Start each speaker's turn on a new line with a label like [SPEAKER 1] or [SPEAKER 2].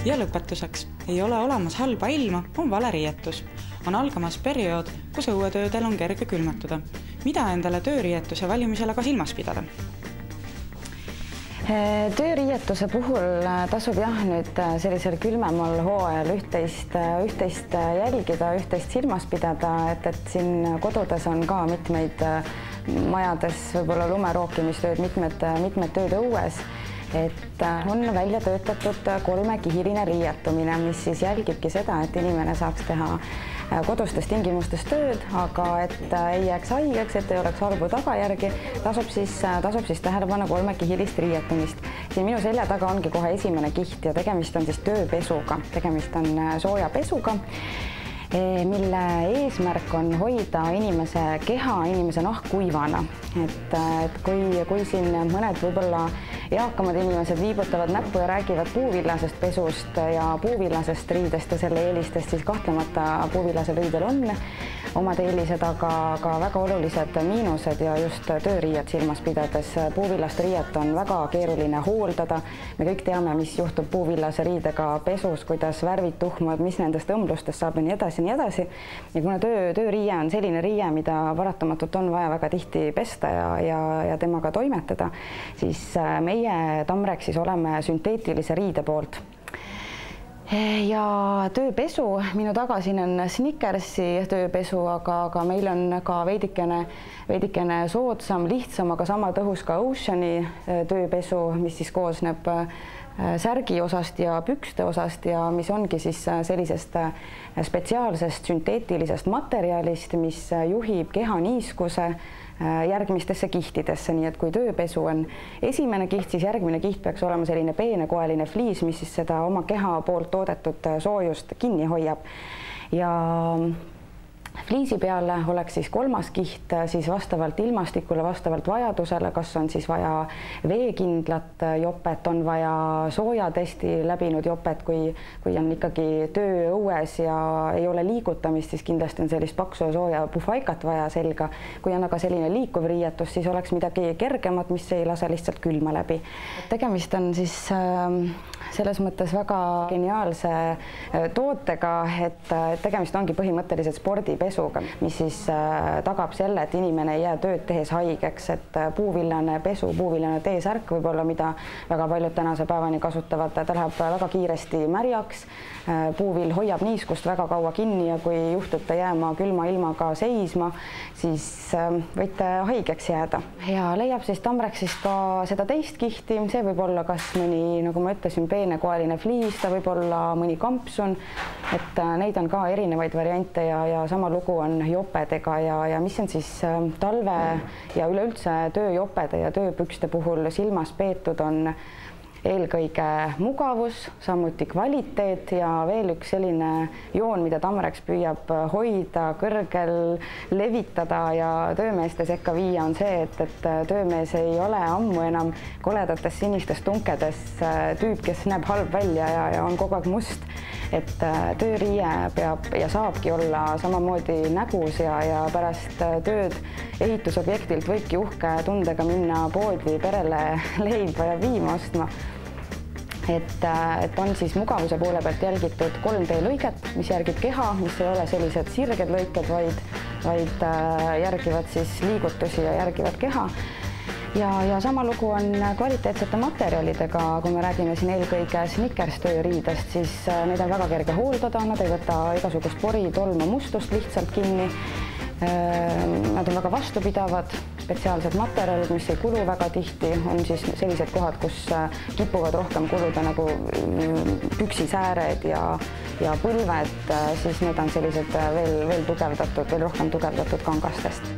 [SPEAKER 1] Ja lõpetuseks, ei ole olemas halba ilma, on vale riietus. On algamas periood, kus õuetöödel on kerge külmetuda. Mida endale tööriietuse valimisele ka silmas pidada?
[SPEAKER 2] Tööriietuse puhul tasub nüüd sellisel külmemal hooajal üht-teist jälgida, üht-teist silmas pidada, et siin kodudes on ka mitmeid majades võib-olla lumerookimistööd, mitmed tööd õues, et on välja töötatud 3-kihiline riietumine, mis siis jälgibki seda, et inimene saaks teha kodustes tingimustes tööd, aga et ei jääks haigeks, et ei oleks halbu tagajärgi, tasub siis tähele panna 3-kihilist riietumist. Siin minu selja taga ongi kohe esimene kiht ja tegemist on siis tööpesuga, tegemist on soojapesuga, mille eesmärk on hoida inimese keha, inimese nahk kuivana. Et kui siin mõned võib-olla eakamad inimesed viibutavad näppu ja räägivad puuvillasest pesust ja puuvillasest riidest ja selle eelistest, siis kahtlemata puuvillasel riidel on omad eelised, aga väga olulised miinused ja just tööriiet silmas pidades. Puuvillast riiet on väga keeruline hooldada. Me kõik teame, mis juhtub puuvillase riidega pesus, kuidas värvid tuhmuvad, mis nendest õmblustest saab ja nii edasi, nii edasi. Ja kuna tööriie on selline riie, mida paratamatult on vaja väga tihti pesta ja temaga toimetada, siis meie Tamrexis oleme sünteetilise riide poolt. Ja tööpesu, minu taga siin on Snickersi tööpesu, aga meil on ka veidikene soodsam, lihtsam, aga sama tõhus ka Oceani tööpesu, mis siis koosneb särgi osast ja pükste osast ja mis ongi siis sellisest spetsiaalsest sünteetilisest materjalist, mis juhib keha niiskuse järgmistesse kihtidesse, nii et kui tööpesu on esimene kiht, siis järgmine kiht peaks olema selline peenekoeline fliis, mis siis seda oma keha poolt toodetud soojust kinni hoiab. Ja fliisi peale oleks siis 3. kiht siis vastavalt ilmastikule, vastavalt vajadusele, kas on siis vaja veekindlat jopet, on vaja soojatesti läbinud jopet, kui on ikkagi töö õues ja ei ole liigutamist, siis kindlasti on sellist paksu ja sooja pufaikat vaja selga. Kui on aga selline liikuv riietus, siis oleks midagi kergemat, mis ei lase lihtsalt külma läbi. Tegemist on siis selles mõttes väga geniaalse tootega, et tegemist ongi põhimõtteliselt spordipesuga, mis siis tagab selle, et inimene ei jää tööd tehes haigeks, et puuvillane pesu, puuvillane T-särk võib-olla, mida väga paljud tänase päevani kasutavad, ta läheb väga kiiresti märjaks, puuvill hoiab niiskust väga kaua kinni ja kui juhtute jääma külma ilmaga seisma, siis võite haigeks jääda. Ja leiab siis Tamrexist ka seda teist kihti, see võib olla kas mõni, nagu ma ütlesin, peenekoeline fliis, ta võib olla mõni kampsun, et neid on ka erinevaid variante ja sama lugu on jopedega ja mis on siis talve ja üleüldse tööjopede ja tööpükste puhul silmas peetud on eelkõige mugavus, samuti kvaliteet ja veel üks selline joon, mida Tamrex püüab hoida, kõrgel levitada ja töömeeste sekka viia, on see, et töömees ei ole ammu enam koledates sinistes tunkedes tüüp, kes näeb halb välja ja on kogu aeg must. Et tööriie peab ja saabki olla samamoodi nägus ja pärast tööd ehitusobjektilt võibki uhke tundega minna poodi perele leiba ja viima ostma. Et on siis mugavuse poole pealt jälgitud 3D lõiget, mis järgib keha, mis ei ole sellised sirged lõiked, vaid järgivad siis liigutusi ja järgivad keha. Ja sama lugu on kvaliteetsete materjalidega, kui me räägime siin eelkõige Snickers tööriidest, siis neid on väga kerge hooldada, nad ei võta igasugust pori, tolmu, mustust lihtsalt kinni. Nad on väga vastupidavad, spetsiaalsed materjalid, mis ei kulu väga tihti, on siis sellised kohad, kus kipuvad rohkem kuluda nagu püksisääred ja põlved, siis need on sellised veel rohkem tugevdatud kangastest.